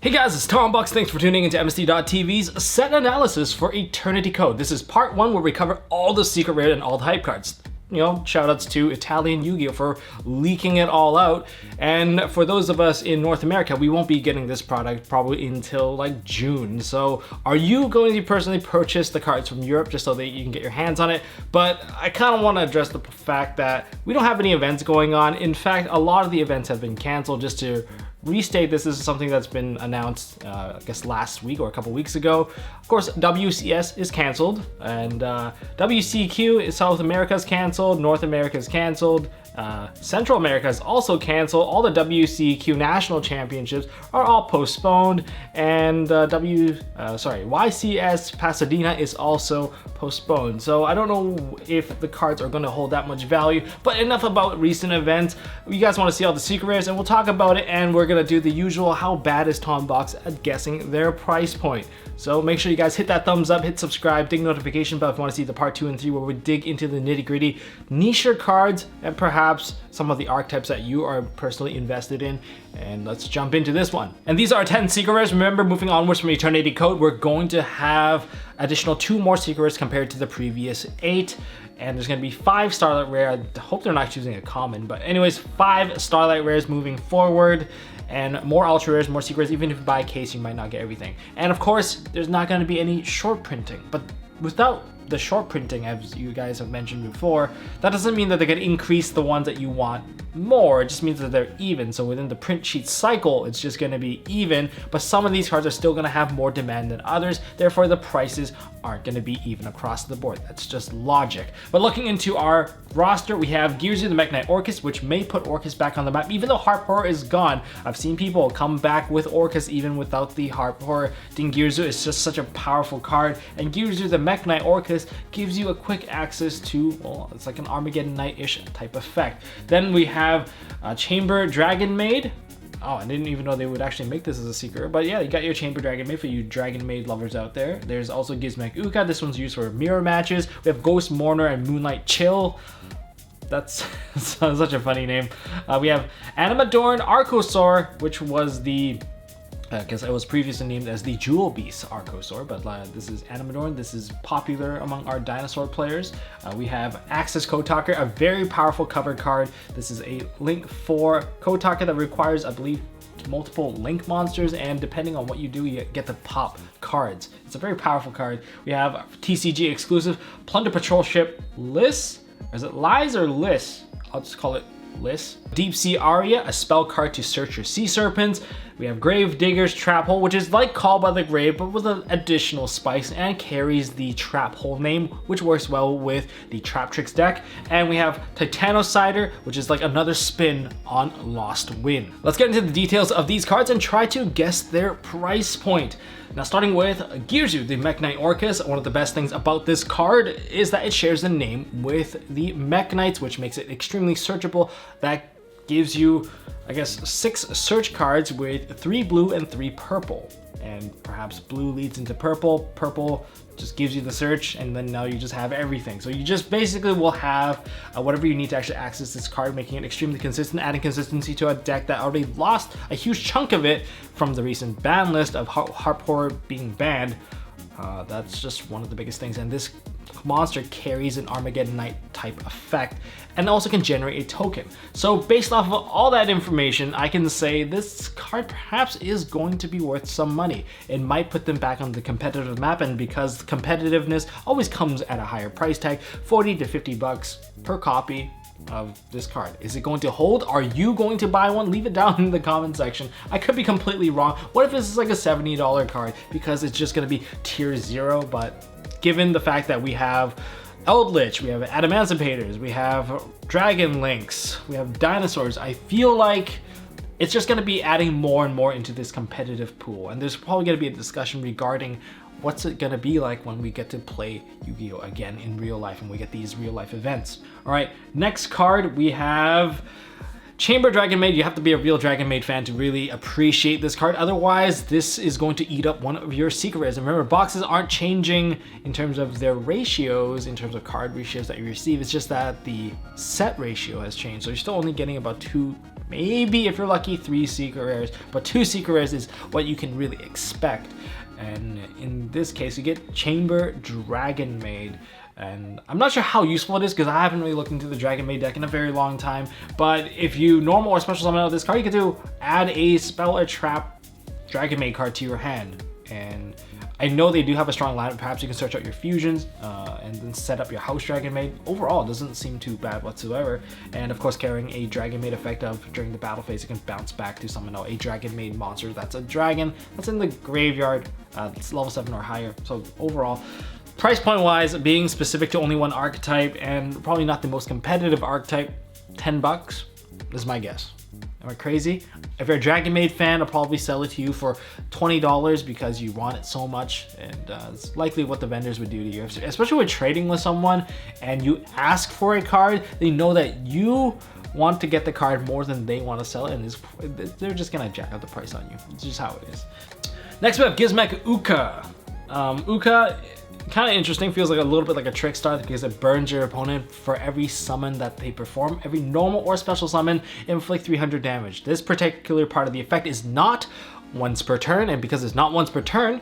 Hey guys, it's Tombox. Thanks for tuning into MST.TV's set analysis for Eternity Code. This is part 1 where we cover all the secret rare and all the hype cards. You know, shoutouts to Italian YUGIOH for leaking it all out. And for those of us in North America, we won't be getting this product probably until like June. So are you going to personally purchase the cards from Europe just so that you can get your hands on it? But I kind of want to address the fact that we don't have any events going on. In fact, a lot of the events have been canceled. Just to restate, this is something that's been announced, I guess last week or a couple weeks ago. Of course, WCS is canceled, and WCQ in South America is canceled, North America is canceled, Central America is also canceled. All the WCQ national championships are all postponed, and YCS Pasadena is also postponed. So I don't know if the cards are going to hold that much value, but enough about recent events. You guys want to see all the secret rares, and we'll talk about it, and we're going to do the usual how bad is Tombox at guessing their price point. So make sure you guys hit that thumbs up, hit subscribe, ding notification bell if you want to see the part 2 and 3 where we dig into the nitty gritty niche cards and perhaps some of the archetypes that you are personally invested in. And let's jump into this one. And these are 10 secret rares. Remember, moving onwards from Eternity Code, we're going to have additional 2 more secret rares compared to the previous 8. And there's going to be 5 Starlight Rare. I hope they're not choosing a common, but anyways, 5 Starlight Rares moving forward. And more ultra rares, more secrets. Even if you buy a case, you might not get everything. And of course, there's not going to be any short printing. But without the short printing, as you guys have mentioned before, that doesn't mean that they're going to increase the ones that you want more. It just means that they're even. So within the print sheet cycle, it's just going to be even. But some of these cards are still going to have more demand than others. Therefore, the prices aren't going to be even across the board. That's just logic. But looking into our roster, we have GIASI the MEXX-KNIGHT ORUST, which may put ORUST back on the map. Even though Harp Horror is gone, I've seen people come back with ORUST even without the Harp Horror. GIASI is just such a powerful card. And GIASI the MEXX-KNIGHT ORUST gives you a quick access to, well, it's like an Armageddon Knight-ish type effect. Then we have Chamber DRAGONMAID. Oh, I didn't even know they would actually make this as a secret. But yeah, you got your Chamber DRAGONMAID for you DRAGONMAID lovers out there. There's also GISMEK-UKA. This one's used for mirror matches. We have Ghost Mourner and Moonlight Chill. That's such a funny name. We have AMIRADORNED ARCHOSAUR, which was the, I guess it was previously named as the Jewel Beast ARCHOSAUR, but this is AMIRADORNED. This is popular among our dinosaur players. We have ACCESSCODE, a very powerful cover card. This is a Link 4 code talker that requires, I believe, multiple Link monsters, and depending on what you do, you get to pop cards. It's a very powerful card. We have TCG exclusive Plunder PATROLLSHIP LYSE. Is it LYSE or LYSE? I'll just call it LYSE. Deep Sea Aria, a spell card to search your sea serpents. We have Gravidigger'S Trap Hole, which is like Call by the Grave, but with an additional spice and carries the Trap Hole name, which works well with the Trap Tricks deck. And we have TITANOCIDER, which is like another spin on Lost Wind. Let's get into the details of these cards and try to guess their price point. Now, starting with GIASI the MEXX-KNIGHT ORUST, one of the best things about this card is that it shares the name with the MEXX-KNIGHTS, which makes it extremely searchable. That gives you, I guess, 6 search cards with 3 blue and 3 purple. And perhaps blue leads into purple, purple just gives you the search, and then now you just have everything. So you just basically will have whatever you need to actually access this card, making it extremely consistent, adding consistency to a deck that already lost a huge chunk of it from the recent ban list of Harp Horror being banned. That's just one of the biggest things, and this monster carries an Armageddon Knight type effect and also can generate a token. So based off of all that information, I can say this card perhaps is going to be worth some money. It might put them back on the competitive map, and because competitiveness always comes at a higher price tag, 40 to 50 bucks per copy of this card. Is it going to hold? Are you going to buy one? Leave it down in the comment section. I could be completely wrong. What if this is like a $70 card because it's just going to be tier 0, but given the fact that we have Eldritch, we have Adamantimpators, we have Dragon Links, we have dinosaurs, I feel like it's just going to be adding more and more into this competitive pool. And there's probably going to be a discussion regarding what's it going to be like when we get to play Yu-Gi-Oh! Again in real life and we get these real life events. All right, next card we have Chamber DRAGONMAID, you have to be a real DRAGONMAID fan to really appreciate this card. Otherwise, this is going to eat up one of your secret rares. And remember, boxes aren't changing in terms of their ratios, in terms of card ratios that you receive. It's just that the set ratio has changed. So you're still only getting about 2, maybe if you're lucky, 3 secret rares. But 2 secret rares is what you can really expect. And in this case, you get Chamber DRAGONMAID. And I'm not sure how useful it is because I haven't really looked into the DRAGONMAID deck in a very long time. But if you normal or special summon out this card, you can do add a spell or trap DRAGONMAID card to your hand. And I know they do have a strong lineup. Perhaps you can search out your fusions and then set up your house DRAGONMAID. Overall, it doesn't seem too bad whatsoever. And of course, carrying a DRAGONMAID effect of during the battle phase, it can bounce back to summon out a DRAGONMAID monster that's a dragon that's in the graveyard. It's level 7 or higher. So overall, price point wise, being specific to only one archetype and probably not the most competitive archetype, $10 is my guess. Am I crazy? If you're a DRAGONMAID fan, I'll probably sell it to you for $20 because you want it so much, and it's likely what the vendors would do to you. Especially when trading with someone and you ask for a card, they know that you want to get the card more than they want to sell it, and they're just gonna jack up the price on you. It's just how it is. Next we have GIASI. Uka, kind of interesting, feels like a little bit like a trick star because it burns your opponent for every summon that they perform. Every normal or special summon, inflict 300 damage. This particular part of the effect is not once per turn, and because it's not once per turn,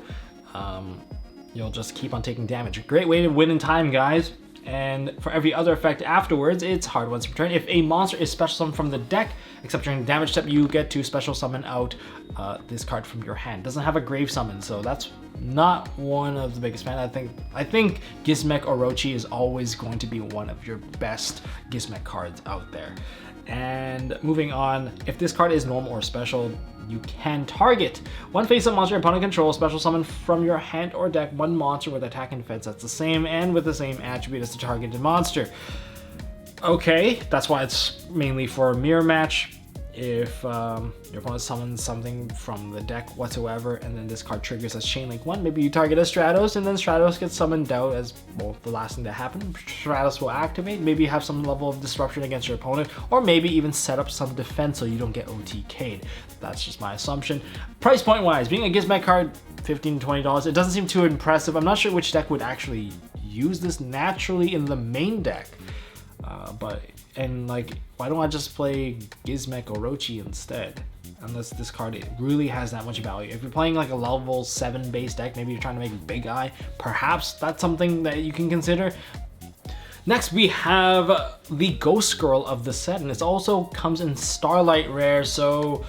you'll just keep on taking damage. Great way to win in time, guys. And for every other effect afterwards, it's hard once per turn. If a monster is special summoned from the deck, except during the damage step, you get to special summon out this card from your hand. Doesn't have a grave summon, so that's not one of the biggest fans. I think Gizmek Orochi is always going to be one of your best Gizmek cards out there. And moving on, if this card is normal or special, you can target one face-up monster your opponent controls, special summon from your hand or deck one monster with attack and defense that's the same and with the same attribute as the targeted monster. Okay, that's why it's mainly for a mirror match. If your opponent summons something from the deck whatsoever, and then this card triggers as Chain Link 1, maybe you target a Stratos, and then Stratos gets summoned out as, well, the last thing that happened. Stratos will activate, maybe you have some level of disruption against your opponent, or maybe even set up some defense so you don't get OTK'd. That's just my assumption. Price point wise, being a Gizmek card, $15 to $20, it doesn't seem too impressive. I'm not sure which deck would actually use this naturally in the main deck. And like, why don't I just play Gizmek Orochi instead? Unless this card really has that much value. If you're playing like a level 7 base deck, maybe you're trying to make Big Eye, perhaps that's something that you can consider. Next we have the Ghost Girl of the set, and it also comes in Starlight Rare, so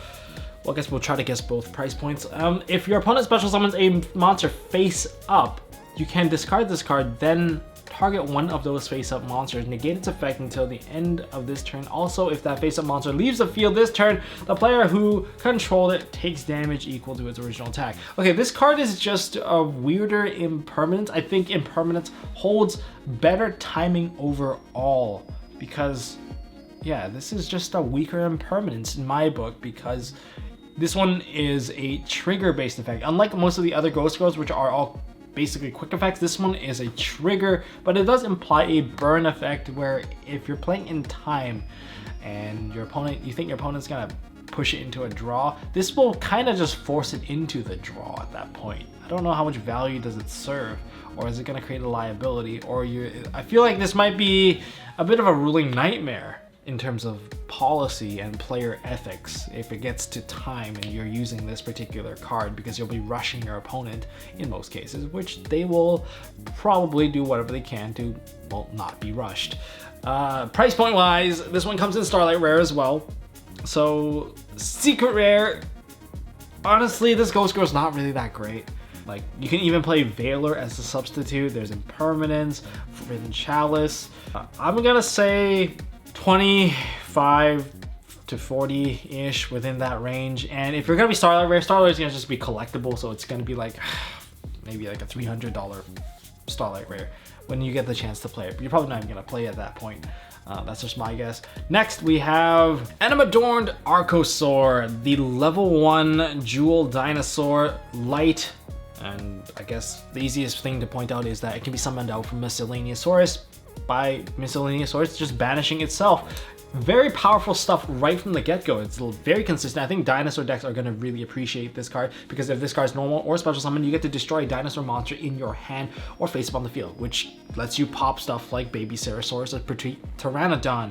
well, I guess we'll try to guess both price points. If your opponent special summons a monster face up, you can discard this card, then target one of those face-up monsters, negate its effect until the end of this turn. Also, if that face-up monster leaves the field this turn, the player who controlled it takes damage equal to its original attack. Okay, this card is just a weirder impermanence. I think impermanence holds better timing overall because, yeah, this is just a weaker impermanence in my book because this one is a trigger-based effect. Unlike most of the other Ghost Girls, which are all basically quick effects, this one is a trigger, but it does imply a burn effect where if you're playing in time and you think your opponent's gonna push it into a draw, this will kind of just force it into the draw at that point. I don't know how much value does it serve, or is it gonna create a liability, or I feel like this might be a bit of a ruling nightmare in terms of policy and player ethics if it gets to time and you're using this particular card, because you'll be rushing your opponent in most cases, which they will probably do whatever they can to, well, not be rushed. Price point wise, this one comes in Starlight Rare as well. So secret rare, honestly, this Ghost Girl's not really that great. Like, you can even play Veiler as a substitute. There's Impermanence, Forbidden Chalice. I'm gonna say 25 to 40-ish, within that range. And if you're gonna be Starlight Rare, Starlight is gonna just be collectible, so it's gonna be like maybe like a $300 Starlight Rare when you get the chance to play it. But you're probably not even gonna play at that point. That's just my guess. Next we have AMIRADORNED ARCHOSAUR, the level 1 Jewel Dinosaur, light. And I guess the easiest thing to point out is that it can be summoned out from Miscellaneousaurus by Miscellaneousaurus just banishing itself. Very powerful stuff right from the get-go. It's very consistent. I think dinosaur decks are going to really appreciate this card because if this card is normal or special summon, you get to destroy a dinosaur monster in your hand or face up on the field, which lets you pop stuff like Baby Ceratosaurus or Pteranodon,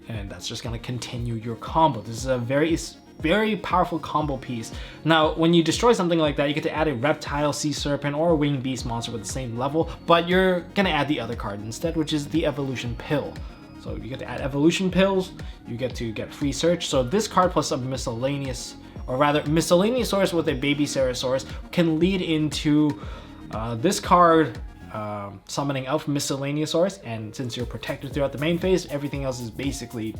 and that's just going to continue your combo. This is a very powerful combo piece. Now, when you destroy something like that, you get to add a reptile, sea serpent, or a winged beast monster with the same level, but you're going to add the other card instead, which is the evolution pill. So you get to add evolution pills, you get to get free search. So this card plus a miscellaneous, or rather Miscellaneousaurus with a Baby Ceratosaurus can lead into this card summoning out from Miscellaneousaurus, and since you're protected throughout the main phase, everything else is basically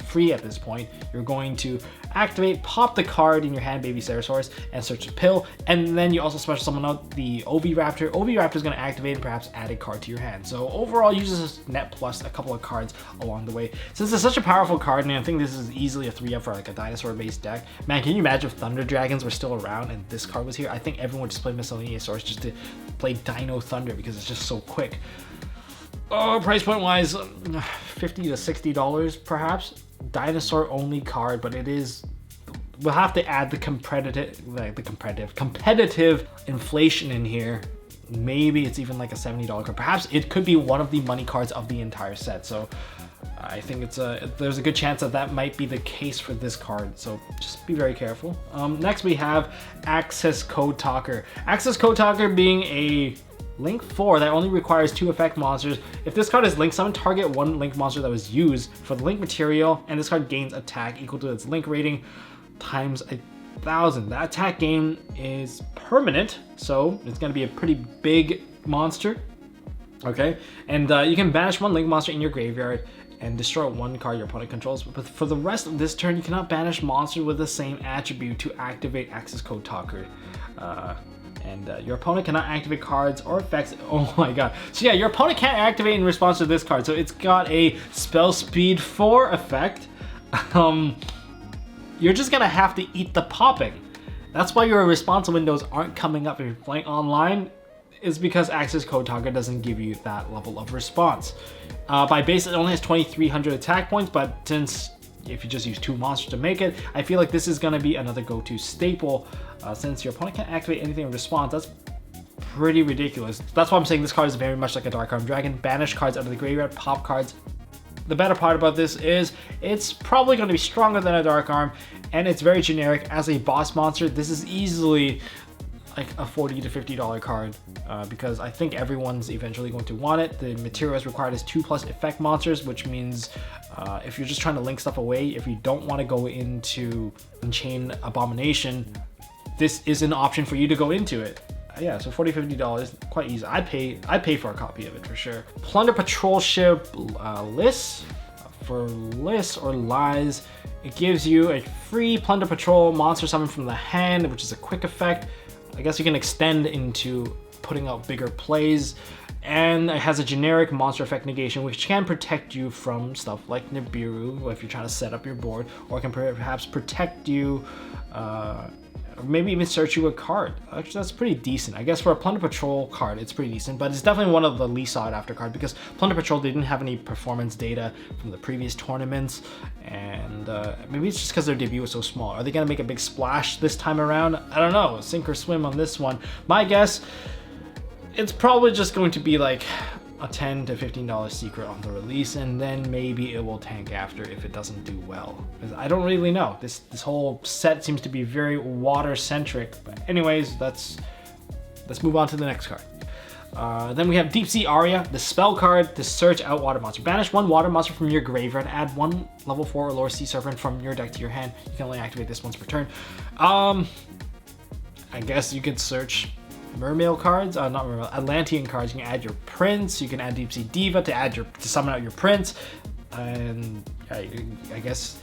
free at this point. You're going to activate, pop the card in your hand, Baby Ceratosaurus, and search a pill, and then you also special summon out the Oviraptor. Oviraptor is going to activate and perhaps add a card to your hand. So overall, you just net plus a couple of cards along the way. Since it's such a powerful card, and I think this is easily a 3-up for like a dinosaur-based deck. Man, can you imagine if Thunder Dragons were still around and this card was here? I think everyone would just play Miscellaneousaurus just to play Dino Thunder because it's just so quick. Oh, price point wise, $50 to $60 perhaps. Dinosaur only card, but it is. We'll have to add the competitive inflation in here. Maybe it's even like a $70 card. Perhaps it could be one of the money cards of the entire set. So I think there's a good chance that might be the case for this card. So just be very careful. Next we have ACCESSCODE Talker. ACCESSCODE Talker being a Link 4 that only requires 2 effect monsters. If this card is Link Summon, target 1 Link monster that was used for the Link material, and this card gains attack equal to its Link rating times 1,000. That attack gain is permanent, so it's going to be a pretty big monster. Okay, and you can banish 1 Link monster in your graveyard and destroy 1 card your opponent controls. But for the rest of this turn, you cannot banish monsters with the same attribute to activate ACCESSCODE Talker. And your opponent cannot activate cards or effects. Oh my god. So yeah, your opponent can't activate in response to this card. So it's got a spell speed 4 effect. You're just gonna have to eat the popping. That's why your response windows aren't coming up if you're playing online, is because ACCESSCODE Talker doesn't give you that level of response. By base, it only has 2,300 attack points, but since if you just use 2 monsters to make it, I feel like this is going to be another go-to staple. Since your opponent can't activate anything in response, that's pretty ridiculous. That's why I'm saying this card is very much like a Dark Arm Dragon. Banish cards out of the graveyard, pop cards. The better part about this is it's probably going to be stronger than a Dark Arm, and it's very generic. As a boss monster, this is easily like a $40 to $50 card because I think everyone's eventually going to want it. The materials required is 2+ effect monsters, which means if you're just trying to link stuff away, if you don't want to go into Unchained Abomination, this is an option for you to go into it. Yeah, so $40, $50, quite easy. I'd pay for a copy of it for sure. Plunder PATROLLSHIP LYSE. For LYSE or LYSE, it gives you a free Plunder Patrol monster summon from the hand, which is a quick effect. I guess you can extend into putting out bigger plays, and it has a generic monster effect negation which can protect you from stuff like Nibiru if you're trying to set up your board, or can perhaps protect you, or maybe even search you a card. Actually, that's pretty decent. I guess for a Plunder Patrol card, it's pretty decent, but it's definitely one of the least sought after card because Plunder Patrol didn't have any performance data from the previous tournaments, and maybe it's just because their debut was so small. Are they gonna make a big splash this time around? I don't know, sink or swim on this one. My guess, it's probably just going to be like a $10 to $15 secret on the release, and then maybe it will tank after if it doesn't do well. I don't really know. This whole set seems to be very water centric. But anyways, let's move on to the next card. Then we have Deep Sea Aria, the spell card to search out water monster. Banish 1 water monster from your graveyard, add 1 level 4 or lower sea serpent from your deck to your hand. You can only activate this once per turn. I guess you could search Mermail cards, not Mermail, Atlantean cards. You can add your prince, you can add Deep Sea Diva to summon out your prince, and I guess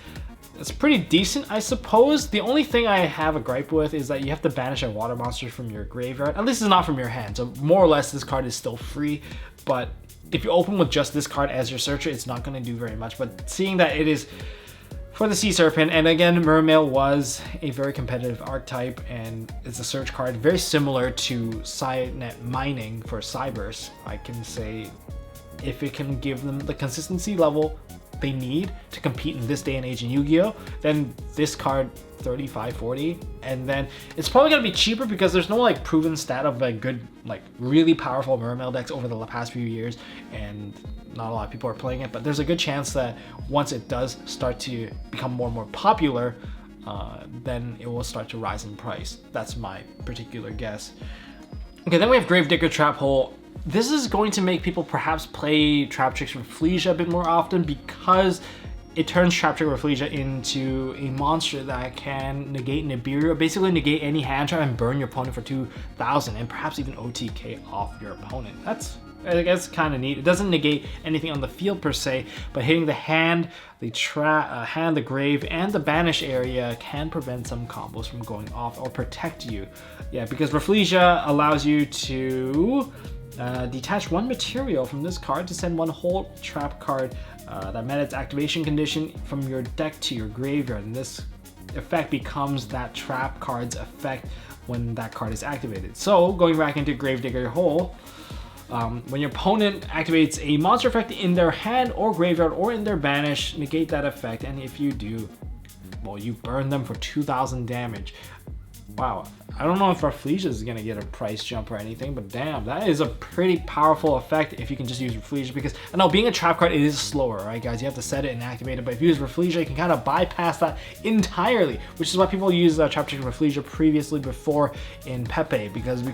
it's pretty decent, I suppose. The only thing I have a gripe with is that you have to banish a water monster from your graveyard. At least it's not from your hand, so more or less this card is still free, but if you open with just this card as your searcher, it's not going to do very much. But seeing that it is for the Sea Serpent, and again, Mermail was a very competitive archetype, and it's a search card very similar to Cynet Mining for Cyberse. I can say if it can give them the consistency level they need to compete in this day and age in Yu-Gi-Oh, then this card 35, 40, and then it's probably gonna be cheaper because there's no like proven stat of like good, like really powerful Mermail decks over the past few years, and not a lot of people are playing it, but there's a good chance that once it does start to become more and more popular, then it will start to rise in price. That's my particular guess. Okay, then we have Gravedigger Trap Hole. This is going to make people perhaps play Trap Tricks Rafflesia a bit more often because it turns Trap Trick Rafflesia into a monster that can negate Nibiru, or basically negate any hand trap and burn your opponent for 2,000 and perhaps even OTK off your opponent. That's, I guess, kind of neat. It doesn't negate anything on the field per se, but hitting the hand, the hand, the grave, and the banish area can prevent some combos from going off or protect you. Yeah, because Rafflesia allows you to detach one material from this card to send one whole trap card that met its activation condition from your deck to your graveyard, and this effect becomes that trap card's effect when that card is activated. So going back into Gravedigger Hole, when your opponent activates a monster effect in their hand or graveyard or in their banish, negate that effect, and if you do, well, you burn them for 2,000 damage. Wow, I don't know if Rafflesia is gonna get a price jump or anything, but damn, that is a pretty powerful effect if you can just use Rafflesia, because I know being a trap card, it is slower, right guys? You have to set it and activate it, but if you use Rafflesia, you can kind of bypass that entirely, which is why people use Trap Trick Rafflesia previously before in Pepe, because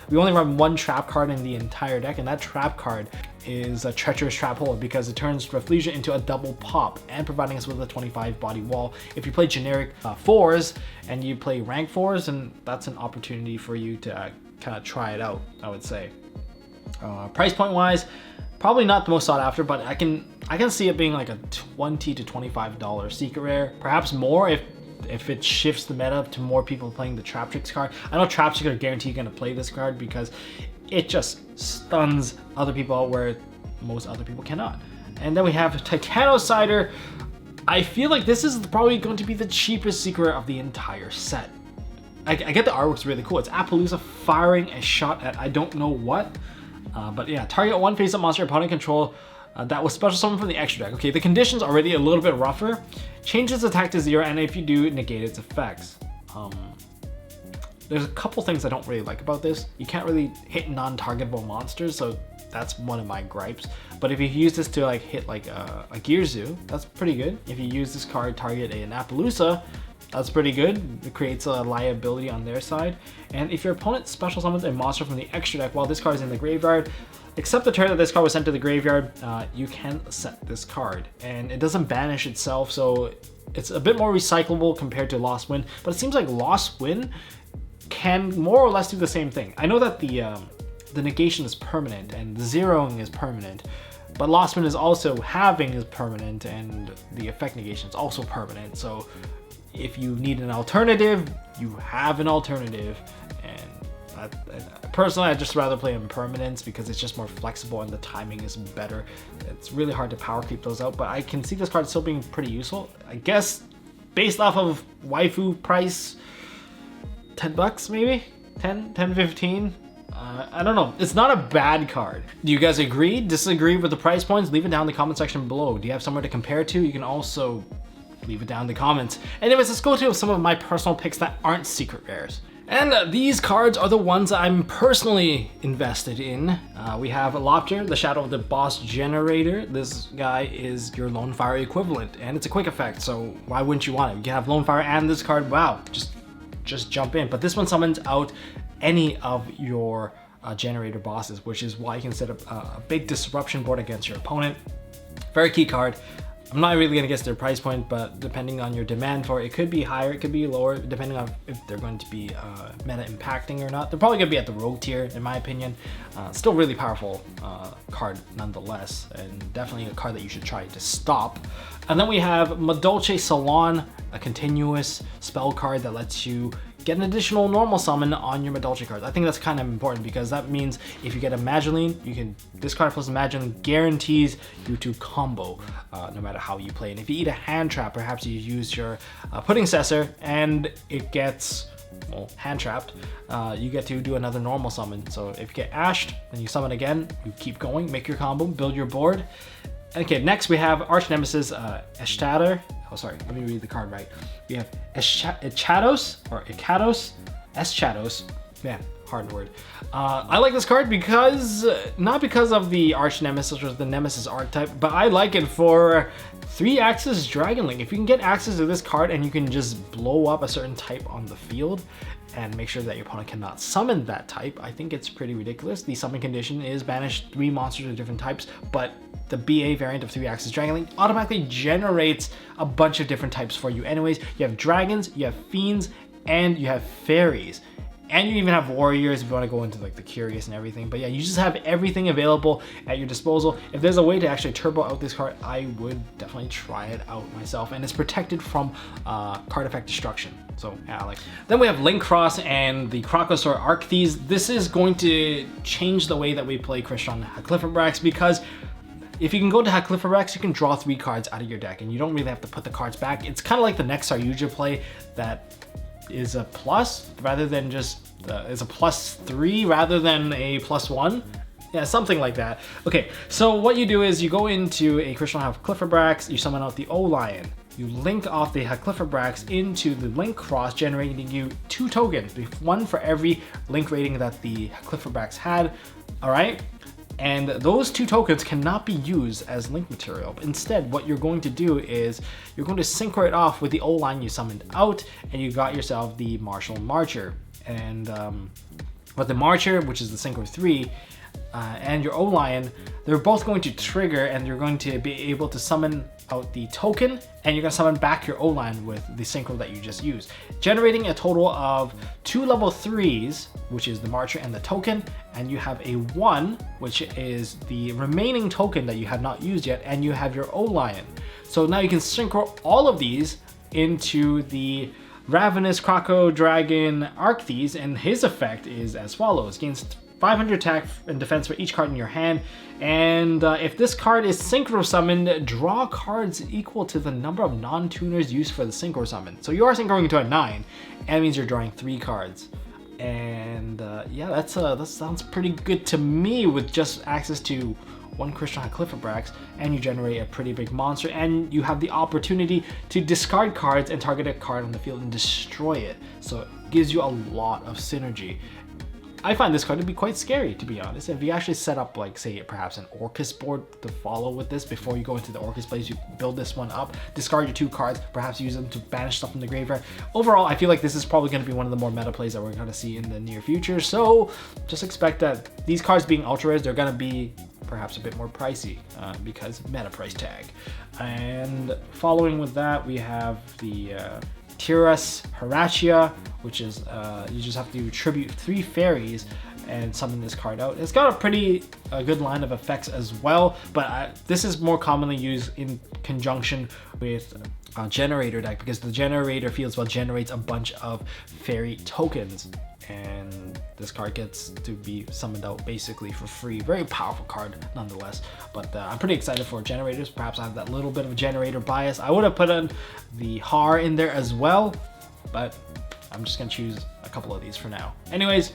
we only run one trap card in the entire deck, and that trap card is a Treacherous Trap Hole because it turns Rafflesia into a double pop and providing us with a 25 body wall. If you play generic 4s and you play rank 4s, and that's an opportunity for you to kind of try it out, I would say. Price point wise, probably not the most sought after, but I can see it being like a $20 to $25 secret rare, perhaps more if it shifts the meta to more people playing the Trap Tricks card. I know Trap Tricks are guaranteed going to play this card because it just stuns other people out where most other people cannot. And then we have TITANOCIDER. I feel like this is probably going to be the cheapest secret of the entire set. I get the artwork's really cool. It's Appaloosa firing a shot at I don't know what. But yeah, target one face-up monster opponent control that was special summon from the extra deck. Okay, the condition's already a little bit rougher. Change its attack to 0, and if you do, negate its effects. There's a couple things I don't really like about this. You can't really hit non-targetable monsters, so that's one of my gripes. But if you use this to like hit like a GIASI, that's pretty good. If you use this card target an Appaloosa, that's pretty good. It creates a liability on their side. And if your opponent special summons a monster from the extra deck while this card is in the graveyard, except the turn that this card was sent to the graveyard, you can set this card. And it doesn't banish itself, so it's a bit more recyclable compared to Lost Wind. But it seems like Lost Wind can more or less do the same thing. I know that the negation is permanent and the zeroing is permanent, but Lost Wind is also halving is permanent, and the effect negation is also permanent. So if you need an alternative, you have an alternative. And personally, I'd just rather play impermanence because it's just more flexible and the timing is better. It's really hard to power creep those out, but I can see this card still being pretty useful. I guess based off of waifu price, $10 maybe? 10, 15? I don't know. It's not a bad card. Do you guys agree, disagree with the price points? Leave it down in the comment section below. Do you have somewhere to compare to? You can also leave it down in the comments. Anyways, let's go to some of my personal picks that aren't secret rares. And these cards are the ones I'm personally invested in. We have Lopter, the Shadow of the Boss Generator. This guy is your Lone Fire equivalent, and it's a quick effect, so why wouldn't you want it? You can have Lone Fire and this card, wow, just jump in. But this one summons out any of your generator bosses, which is why you can set up a big disruption board against your opponent. Very key card. I'm not really gonna guess their price point, but depending on your demand for it, it could be higher, it could be lower, depending on if they're going to be meta impacting or not. They're probably gonna be at the rogue tier, in my opinion. Still really powerful card nonetheless, and definitely a card that you should try to stop. And then we have Madolche Salon, a continuous spell card that lets you get an additional normal summon on your Madolche cards. I think that's kind of important because that means if you get a Magileine, you can discard plus a Magileine guarantees you to combo no matter how you play. And if you eat a hand trap, perhaps you use your Pudding Cessor and it gets, well, hand trapped, you get to do another normal summon. So if you get ashed, then you summon again, you keep going, make your combo, build your board. Okay, next we have Arch Nemesis SECERTS. Oh, sorry, let me read the card right. We have SECERTS or SECERTS. Man, hard word. I like this card because, not because of the Arch Nemesis or the Nemesis archetype, but I like it for 3-access Dragon Link. If you can get access to this card and you can just blow up a certain type on the field and make sure that your opponent cannot summon that type, I think it's pretty ridiculous. The summon condition is banish 3 monsters of different types, but the BA variant of 3-access Dragon Link automatically generates a bunch of different types for you anyways. You have dragons, you have fiends, and you have fairies. And you even have warriors if you want to go into like the curious and everything. But yeah, you just have everything available at your disposal. If there's a way to actually turbo out this card, I would definitely try it out myself. And it's protected from card effect destruction. So yeah, I like it. Then we have Link Cross and the ARCHOSAUR ARCHOSAUR. This is going to change the way that we play Christian Hackliffenbrax, because if you can go to Hackliffenbrax, you can draw 3 cards out of your deck and you don't really have to put the cards back. It's kind of like the next YUGIOH play that is a plus rather than just is a +3 rather than a +1. Yeah, something like that. Okay, so what you do is you go into a Christian Hackliffenbrax, you summon out the O-Lion, you link off the Hackliffenbrax into the Link Cross, generating you 2 tokens, 1 for every link rating that the Hackliffenbrax had. All right. And those 2 tokens cannot be used as link material. Instead, what you're going to do is you're going to synchro it off with the O-Line you summoned out, and you got yourself the Martial Marcher. And with the Marcher, which is the Synchro 3, and your O-Lion, they're both going to trigger, and you're going to be able to summon out the token, and you're going to summon back your O-Line with the Synchro that you just used, generating a total of 2 level 3s, which is the Marcher and the token, and you have a 1, which is the remaining token that you have not used yet, and you have your O-Lion. So now you can synchro all of these into the Ravenous Croco Dragon ARCHOSAUR, and his effect is as follows: gains 500 attack and defense for each card in your hand, and if this card is synchro summoned, draw cards equal to the number of non-tuners used for the synchro summon. So you are synchroing to a 9, and that means you're drawing 3 cards. And yeah, that sounds pretty good to me, with just access to 1 Christian Hackliffenbrax, and you generate a pretty big monster, and you have the opportunity to discard cards and target a card on the field and destroy it. So it gives you a lot of synergy. I find this card to be quite scary, to be honest. If you actually set up, like, say, perhaps an ORUST board to follow with this, before you go into the ORUST plays, you build this one up, discard your 2 cards, perhaps use them to banish stuff from the graveyard. Overall, I feel like this is probably going to be one of the more meta plays that we're going to see in the near future. So just expect that these cards being ultra rares, they're going to be perhaps a bit more pricey because meta price tag. And following with that, we have the Tiras Haratia, which is you just have to tribute 3 fairies and summon this card out. It's got a pretty good line of effects as well, but this is more commonly used in conjunction with generator deck, because the generator field well generates a bunch of fairy tokens, and this card gets to be summoned out basically for free. Very powerful card nonetheless, but I'm pretty excited for generators. Perhaps I have that little bit of generator bias. I would have put in the Har in there as well, but I'm just gonna choose a couple of these for now. Anyways,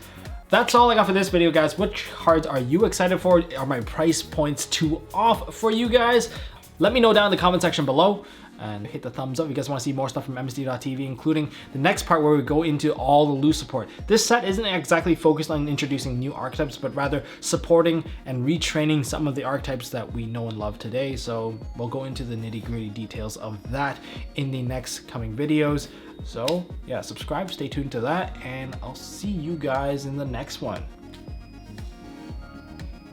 that's all I got for this video, guys. Which cards are you excited for? Are my price points too off for you guys? Let me know down in the comment section below, and hit the thumbs up if you guys want to see more stuff from MST.TV, including the next part where we go into all the loose support. This set isn't exactly focused on introducing new archetypes, but rather supporting and retraining some of the archetypes that we know and love today. So we'll go into the nitty-gritty details of that in the next coming videos. So yeah, subscribe, stay tuned to that, and I'll see you guys in the next one.